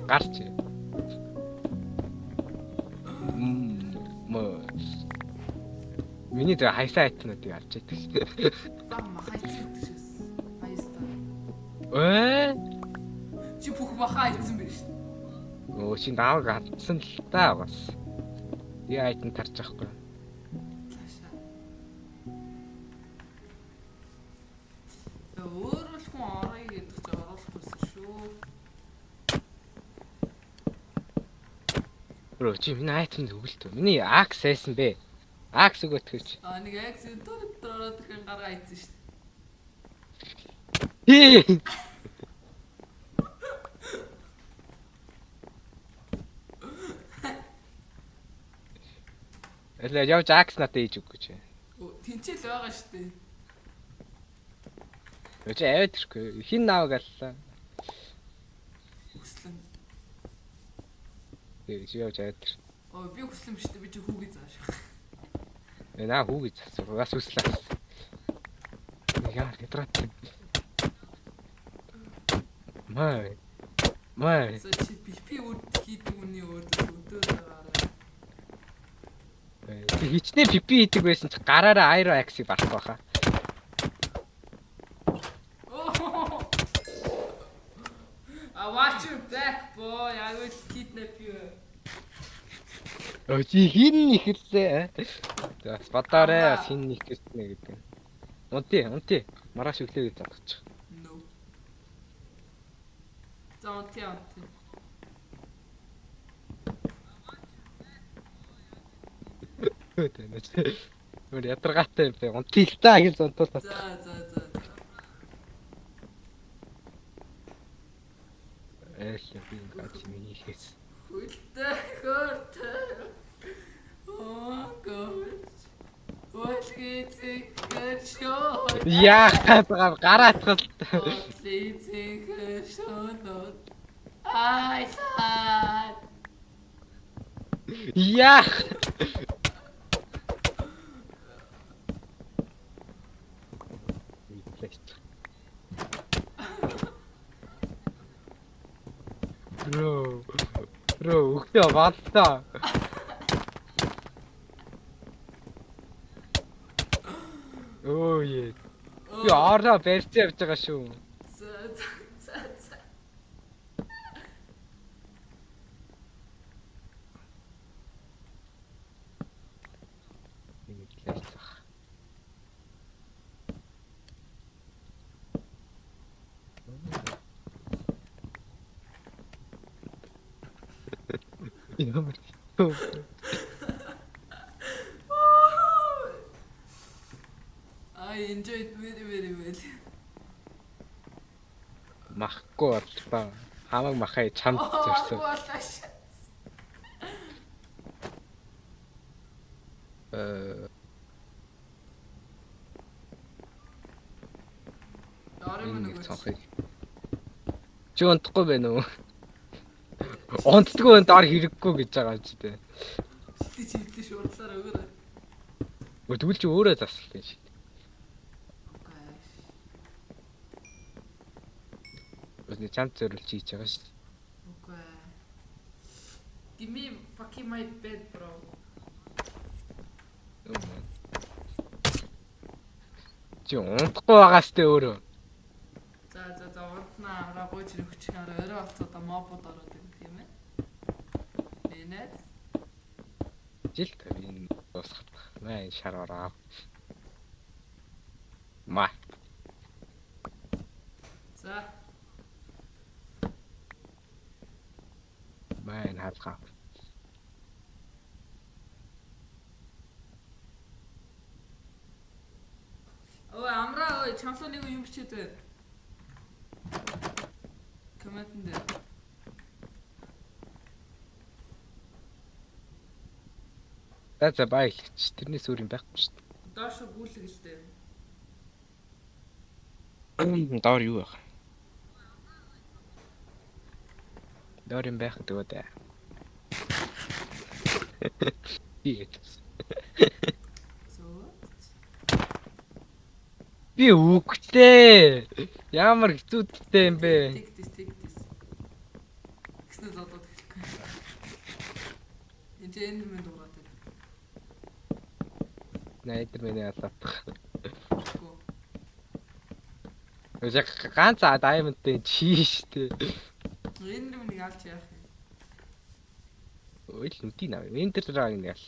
Гарч. Миний зэ хайсаа айтнуудыг алж яддаг шүү. Бам хайцсан гэшээс. Баяста. Чи бүх баха хайцсан биш. Өө чи наавг алдсан л та бас. Би айтан тарж авахгүй. Өөрөө л хүн орой гэдэг чи оруулахгүйсэн шүү. Бро чи миний айтан өгөлтөө. Миний акс байсан бэ. Акс өгөөтгөөч. Нэг аксент төрөд гэн гаргаа ийцэн шүү. Хээ. Элэ явж акс надад хийж өгөөч. Тинчэл байгаа шүү дээ. Өчи аваад ирэхгүй. Хин наавг аллаа. Хүслэн. Чи явж аваад ир. Би хүслэн биш дээ. Би чи хүүгээ зааш. Наа хүүгээ засуу. Бас хүслээ. Яа хэтрат. Май. За чи би үд хийдэг үний өдөр байгаарай. Хичнээн пипи хийдэг байсан чи гараараа Aero X-ийг барах байхаа. Watch your back boy. I will kidnap you. Чи хин нэхэрлээ. За бодоорой хин нэхэрснэ гэдэг. Унти. Маргааш өглөө гэж задгачих. No. За унти. Өөр ядаргаатай юм бэ? Унтилтаа гэж зонтуулаад. За. Ээл би ингээд миний хийс. Хүлтэй хөртэй. Oh gosh. Үлгийцэхэр шоо. Яахад гараатгал. Үлгийцэхэр шоонод. Айлаа. Яах. Бро, өгтөө баалаа. Оо яа. Би ороо барьж явж байгаа шүү. За. Нэг лайцах. Ямар. I enjoyed very well. Махгүй боллоо. Хамаг махаа чамд зорсон. Нэг цонхыг. Чи унтахгүй байна уу? Унтдаггүй дор хэрэггүй гэж байгаа ч тийм. Чи шуурлаар өгөөрэй. Тэгвэл чи өөрөө засалтай шээ. Өсний чамд зориулж хийж байгаа шүү. Okay. Give me fucking my bed, bro. Чи унтахгүй байгаас тэ өөрөө. За унтнаа амраа гойч нөхчих орой болцоо мобод ороод ирэх тийм ээ. Нэнэт. Жил тавин дуусгах. Маа шар ороо. Ма. За. Маа энэ хаалгаа. Ой амраа ой чамлуу нэг юм бичээд бай. Комментэн дээр. За баялч. Тэрнээс өөр юм байхгүй шүү дээ. Доош гүйлэг л дээ. Доор юу вэ? Доор юм байх гэдэг үү? Би үгтэй. Ямар хэцүүдтэй юм бэ? Тэгтис. Гэснээр зодод эхлэхгүй. Энд эндмэн дуурайд. Найдэр миний алаадах. Гүү. Яг ганц даймонтэй чи штэ. Эндмэнийг алч яах юм? Ой л үгүй наа. Эндэр раа ингэ ял.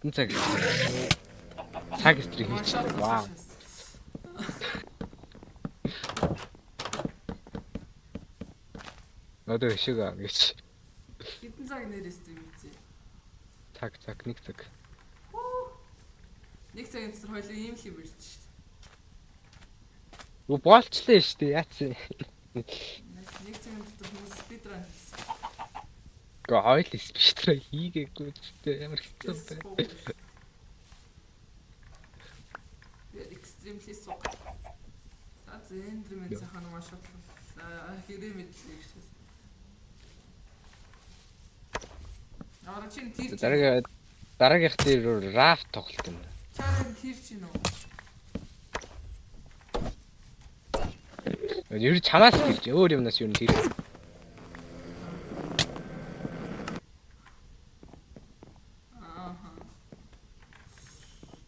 Цаг стрим хийчихсэн. Вау. Надад шиг аа гэж. Хэдэн цаг нэрээс стрим хийцээ? Цаг нэг цаг. Нэг цагийн дотор хоёул ийм л юм болж шүү дээ. Уу болчлаа шүү дээ. Яац. Нэг цагийн дотор хүмүүс спидран хийсэн. Гэ хоёул спидран хийгээгүй зү ямар хэцүү бэ. Extremely суг. За эндрэм цахан маш шотлоо. Хэрэг мэдлээ гэж. Аа чин тэр дараагийнх дээр рафт тоглолт юм. Чаран тэр чинь үү? Ер нь чамаас хэлж өөр юмнаас юу нэр.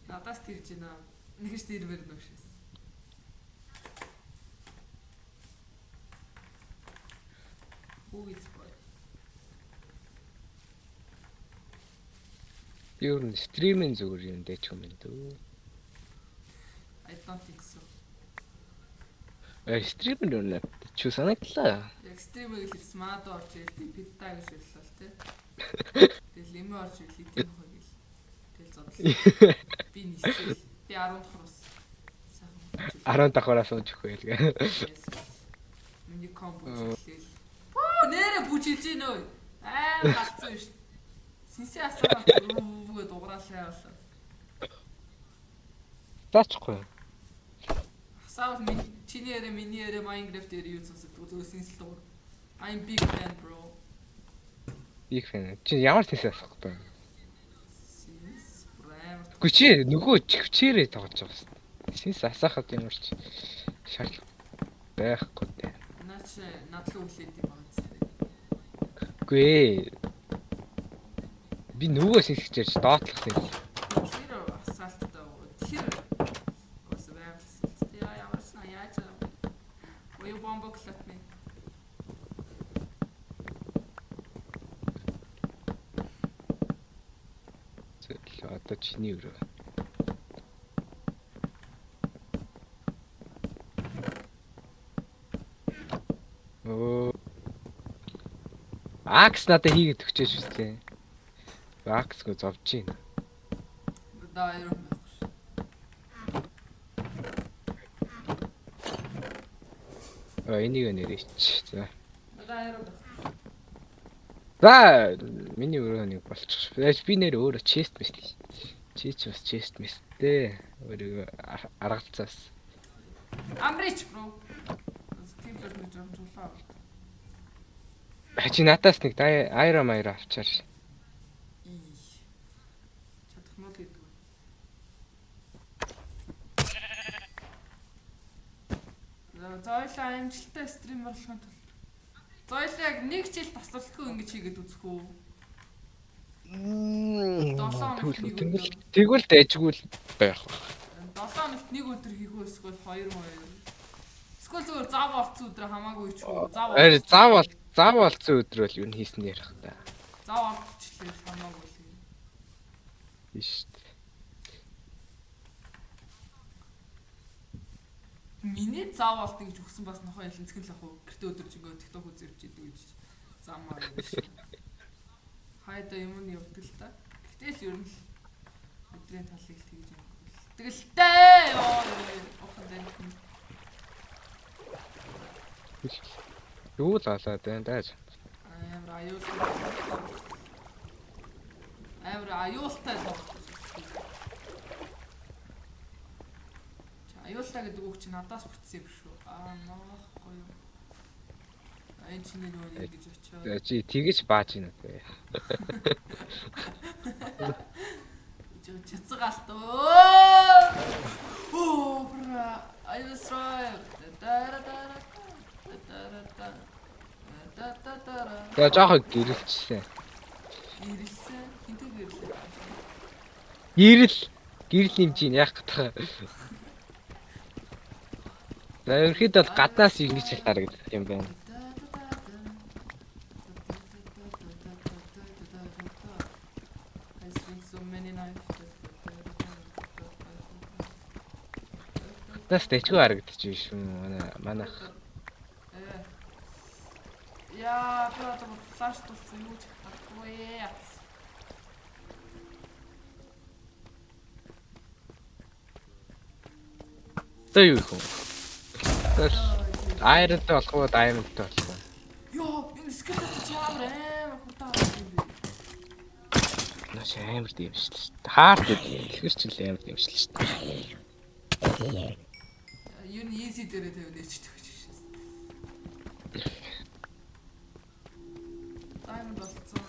Надаас тэрж байна. Нэгж тэрвэр нөшөөс. Үгүй бай. Ер нь стриминг зүгээр юм дэ ч юм дөө. I don't think so. Стриминг юу нэ? Чүү санагдлаа. Яг Extreme гэж smart орж ирэл питта гэж ирлээ тий. Тэгэл лимэ орж ирэл идэв хөө гэл. Тэгэл зодлоо. Би нисэл. Би 10 дахь ус. 10 давхраас сууж өгөх байлгаа. Миний комбо хэлээл. Оо нэрэ бүжийлж гин өө. Галцсан шүү. Синсээ асаа рүү дуграалаа болоо. Таачихгүй. Асаа чиний ярэ миний ярэ Minecraft дээр юу сонсдог зөв синсэл дугар. I'm big fan bro. Big fan. Чи ямар синсээ асах вэ? Синс прайм. Гү чи нөгөө чивчээрээ тоглож байгаа юм. Синс асаахад ямар ч шаардлага байхгүй дээ. Наач надлуу үлээд юм байна зэрэг. Үгүй ээ. Би нөгөө синс гэж ярьж доотлох синс. Тэр асаалтаа. Тэр бас вэбсайт. Яа ямар ч яаж Ой бомбок латны. Зөв одоо чиний өрөө. Оо. Акс надад хийгээд өгчөөш үстэй. Акс го зовж гин. Да яруу байхгүй шүү. Энийг нэрээч. За. Да яруу. За миний өрөө нэг болчих. Би нэр өөрөө чест мэс. Чи ч бас чест мэстэй. Өөрийгөө аргалцаас. Амрич бро. Скипер нэг жоо жуулаа. Чи натаас нэг айра майра авчаар. Чадах мод гэдэг. Зойлоо амжилттай стрим болгохын тулд. Зойлоо яг нэг жил тасралтгүй ингэж хийгээд үзэх үү? Тэгвэл дэжгүүл байх. 7 хоногт нэг өдөр хийх үү эсвэл 2 2. Эсвэл зүгээр зав олцсон өдөр хамаагүй ч үү? Зав олцсон өдөр бол юу хийсэн ярих та. Зав олцчихлээ хамаагүй л. Тийш. Миний зав олт гэж өгсөн бас нохоо ялцгэл ах уу? Гэртээ өдөржингөө TikTok үзэрч идэв гэж замаа. Хайда юм нь явдаг л та. Гэтэл ер нь өдрийн талыг тэгж юм. Тэгэлтэй ёо. Юу л алаад байна даа. Амар аюултай тоглох. Аюултай гэдэг үг чинь надаас бүтсэн юм шүү. Ноохгүй юу. Энэ чиний нөгөө ингэж очиод. Чи тэгэж бааж ийн үү. Чацгаалт. Оо бра. I was right. Тэгээ жоохон гэрэлчсэн. Гэрэлсэн. Хинтээ гэрэлсэн. Гэрэл хэмжээ яах гэдэг. За ерөөхдөө бол гаднаас ингэж харагдах юм байна. Тэс тэчгүй харагдчих шүү. Манайх. Яа, би одоо флаш тулсан юу ч чадахгүй. Тэ юу юм. Айронтой болох уу, даймондтой болох уу? Йоо, энэ скелет чамраа хутаа. Наач амар дэмжлээ шүү дээ. Хаард тэгэхээр ч л амар дэмжлээ шүү дээ. Юу нь easy дээрээ тавьлаач тэгэж шээ. Diamond болцсон.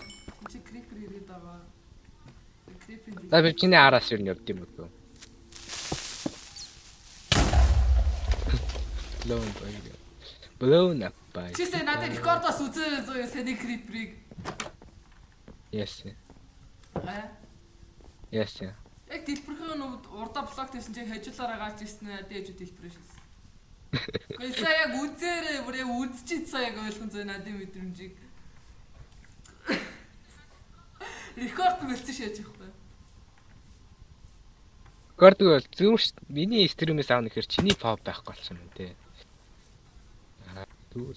Чи creeper ирээд байгаа. Creeper. За би чиний араас юу явд юм уу? Blown up by. Чи сая надад рекордоос үзээ зөө сэний creeper-ыг. Yes. Yes. Яг дэлбэрхэн урдаа блок тавьсан чинь хажуулаараа гаач ирсэн ээ дээж дэлбэрэн шээс. Гэхдээ сая яг үзээрээ бүр яг үзчихэд сая яг ойлгон зөө надын мэдрэмжийг. Рекорд болчихсон шээж явахгүй. Рекорд бол зөв ш. Миний стримээс аавна гэхэр чиний pop байхгүй болсон юм тий. Түл.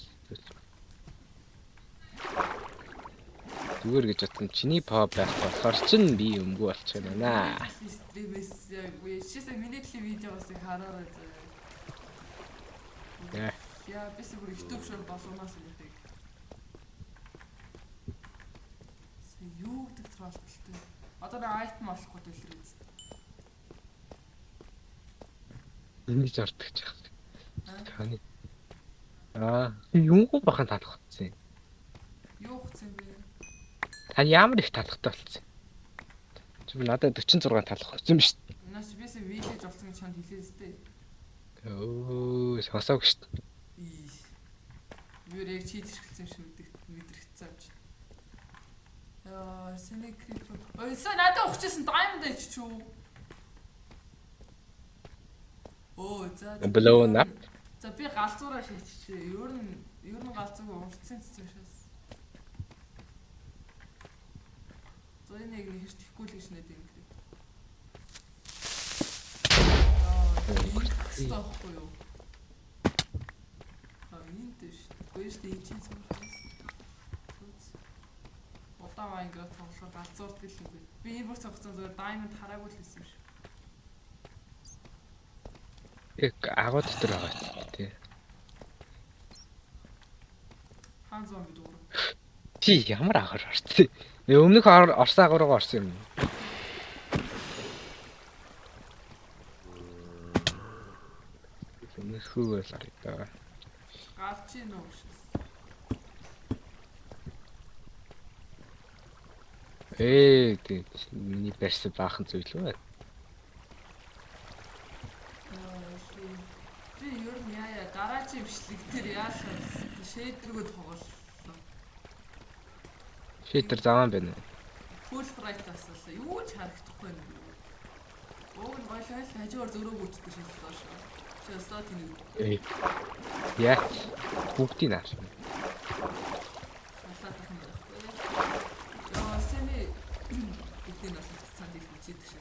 зүгээр гэж бодсон. Чиний поо байх болохоор чин би өмгөө болчих юм байна. Стримээс яг шээсээ миний телевизийн видеогоос хараарай заяа. Яа. Яа бис бүр YouTube шоу болгоноос юм. Юу гэдэг троллтэй. Одоо нэг айтем олохгүй дэлгэр үст. Ингэж ордог ч яах. Таны. Юугүй бахан талах гэсэн. Юу гэсэн бэ? Таны ямар их талахтай болсон. Чи надад 46 талах болсон юм шүү дээ. Наач бис видеож олсон гэж чанд хэлээ зү. Оо, сонсоог шүү дээ. Юу яг чийд хэрхэлсэн юм шиг мэдрэгцсэн юм чи. Яа, синий крип. Ой, са надад өгчээсэн diamond age ч үү? Оо, за. Blow up. За би галзуураа шийдчихээ. Ер нь галзууг урдсан цэцэн шээс. За энэ нэг хэртэхгүй л гэж нэт юм крип. Стохгүй юу? Энд дэш. Гүйс дээ чинь зүгээр. Удаа Minecraft тоглохоор галзуурд гэлээгүй. Би энэ бүр цогцсон зүгээр diamond хараагүй л хэлсэн юм шиг. Яг агуу дотор байгаа тий. Хаан зомби дуур. Чи ямар агаар орсон. Өмнөх орсон агааргаа орсон юм. Өмнөхөө л харагдаа. Гарч ийн үү шээс. Тэг миний барьсан баахан зүйл үү? Би ер нь яа гараажийн бичлэг дээр яашаа шейдэргөө тоглолоо. Шейдэр заван байна. Full bright-аас л юу ч харагдахгүй юм. Уг нь гойлоо л хажуугаар зөрөө гүйцдэг шээс доош. Чи стат нэг. Яа. Бүгдийг нааш. Салаад тахын байхгүй. Яа, сэний бүгдийг нас цаанд их үзээдэг шээ.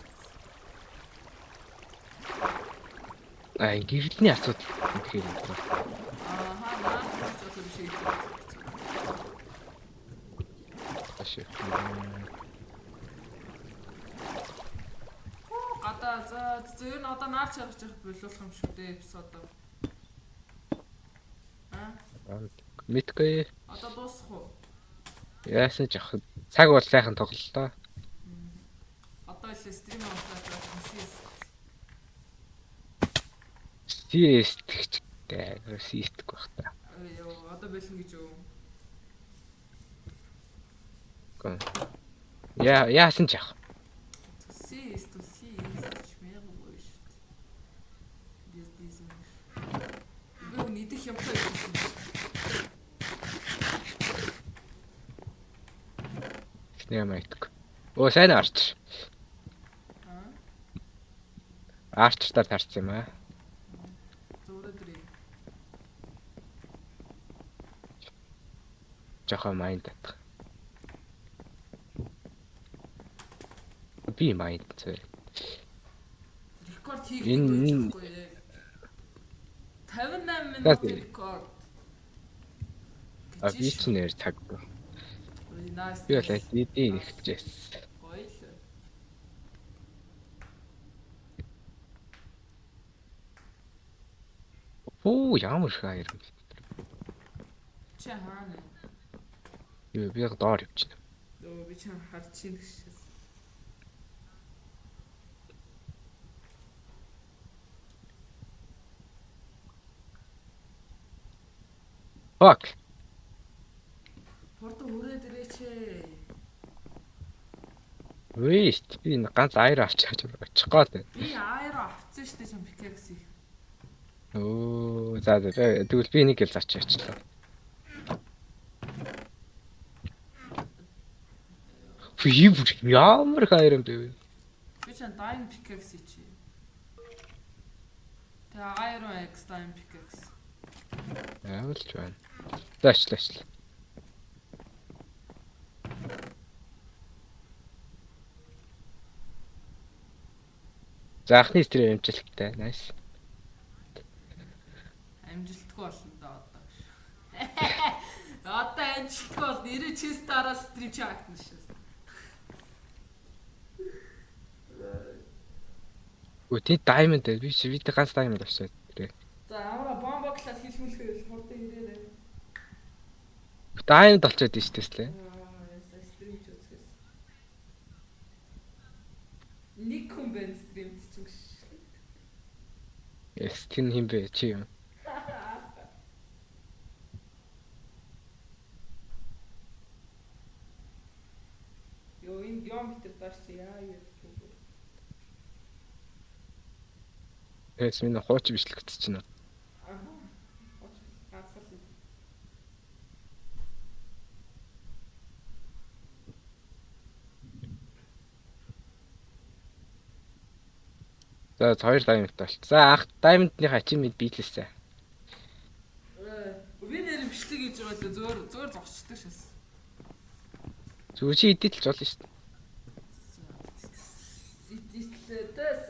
Гэрэлтний асуудал гэхээр Наа ч одоо биш ээ. Ашиг. Гадаа за зөв нь одоо наар чаргаж явах боловлох юм шүү дээ эпизодоо. Мэдгүй. Одоо дуусах уу? Яасан ч ах цаг бол сайхан тоглолоо. Одоо л стрим аваад хийсэн. Систэгчтэй. Систэг байх та. Йоо, одоо бэлэн гэж юу? Яасан ч ах. Сист чмээгүй шүү дээ. Дизэн. Би нийдэх юм шиг байсан. Снэм айтг. Оо сайн арч. Арчтаар тарцсан юм аа. Жохоо майнд татах. Би майнд зөө. Рекорд хийх байхгүй ээ. 58 минут рекорд. Би ч нэр цаг. Nice. Би л эдийн ихжээс. Гоё л. Оо ямар хайр. Чи хаана? Би доор явчихна. Өө би чам харж чинь гэшээс. Fuck. Порто хүрээд ирээчээ. Вэст би ганц аяр авчиж очих гээд. Би аяра авцсан штэ чам пикекс их. Оо за тэгвэл би нэг л заач яачлаа. Ямар хайр юм бэ? Би чам дайн пикекс чи. Тэ аяра экс дайн пикекс. Явуулж байна. Заачлаа. За анхны стрим амжилттай. Nice. Амжилтгүй болно да одоо. Одоо амжилтгүй бол нэрээ чист дараа стрим чагтна шээс. Өө тий diamond би чи видео ганц diamond авчаад тэрэ. За аваа бомбо класс хэлмүүлэхээр хурдан ирээрээ. Diamond олчоод тийш тэслээ. Стрим ч үзэхээс. Нэг хүн бэн стримд ч юм шиг. Yes, тэн хин бэ чи юм. Ёо энэ юм битэр тааш чи яа юу гэх юм бэ? Эс минь хууч бичлэг гэж чинь. Аа. Ганцхан. За 2 diamond болт. За анх diamond-ны ачимэд биелээсэ. Би нэр бичлэг хийж байгаа л зөөр зогсчдаг шээс. Зүг чи идэлж болно шүү дээ. Итлээтэс.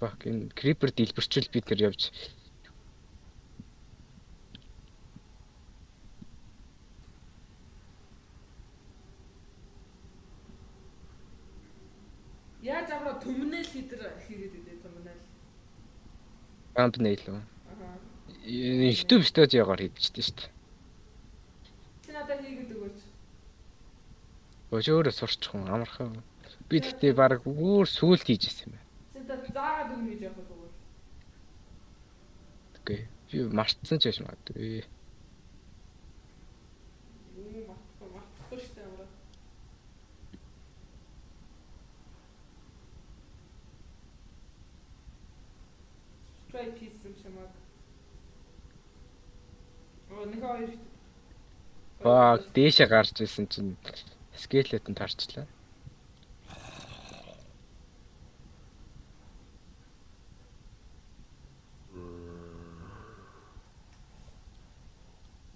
Бак энэ creeper дэлбэрчүүл бид нэр явж. Яаж аваа төмнөл хитэр хийгээд идэ төмнөл. Thumbnail уу? Аа. YouTube студиогоор хийдэж шүү дээ. Чи надад хийгээд өгөөч. Өөрөөр сурчих хүн амархан. Би тэгтээ баг өөр сүулт хийж ирсэн юм байна. Чи та заагаад өгнө гэж явах уу? Окей. Би мартсан ч биш магадгүй. Юу мартахгүй штэ амраа. Subscribe хийсэн чамаг. Нэг хоёр. Бак дээшээ гарч ирсэн чинь скелетон тарчлаа.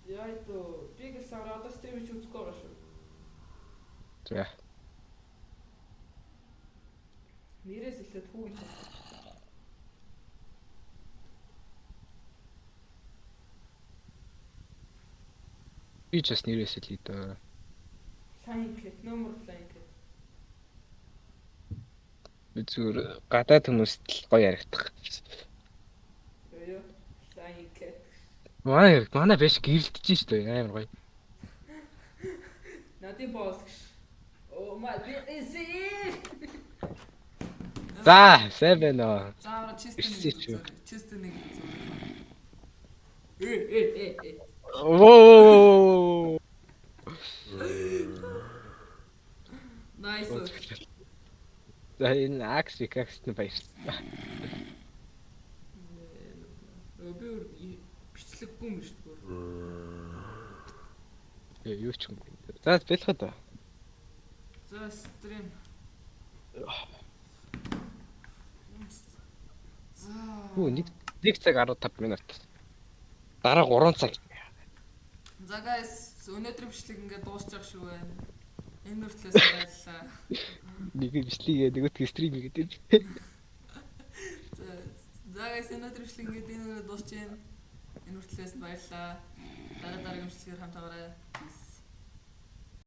Яа то би гэсэн одоо стрим хийж үзэхгүй байгаа шүү. За. Нэрээс эхлээд хүү гэж. Би ч бас нэрээс л хийдэ. Flying cat, no more flying cat. Би зүгээр гадаад хүмүүст л гоё яригдах. Ёо, flying cat. Манай биш гэрэлдэж шүү дээ амар гоё. Надын босс. Oh my god, is it? За, сайн байна уу? Заавар Ирсэж юу? чистэ нэг. Э. Оо. Nice. За энэ Axe Pickaxe-ны баярлалаа. Би бичлэггүй юм шүү дээ. Юу ч юм. За бэлхэ даа. За стрим. За. Хүү 1 цаг 15 минут. Дараа 3 цаг. За guys, өнөөдөр бичлэг ингээд дуусчих шүү байна. Энэ үртлээс баярлалаа. Нэг бичлэгээ нөгөөдгөө стрим хийгээд. За guys, өнөөдөр бичлэг ингээд энэ үрээ дуусчих юм. Энэ үртлээс баярлалаа. Дараагийн бичлэгээр хамтаарай.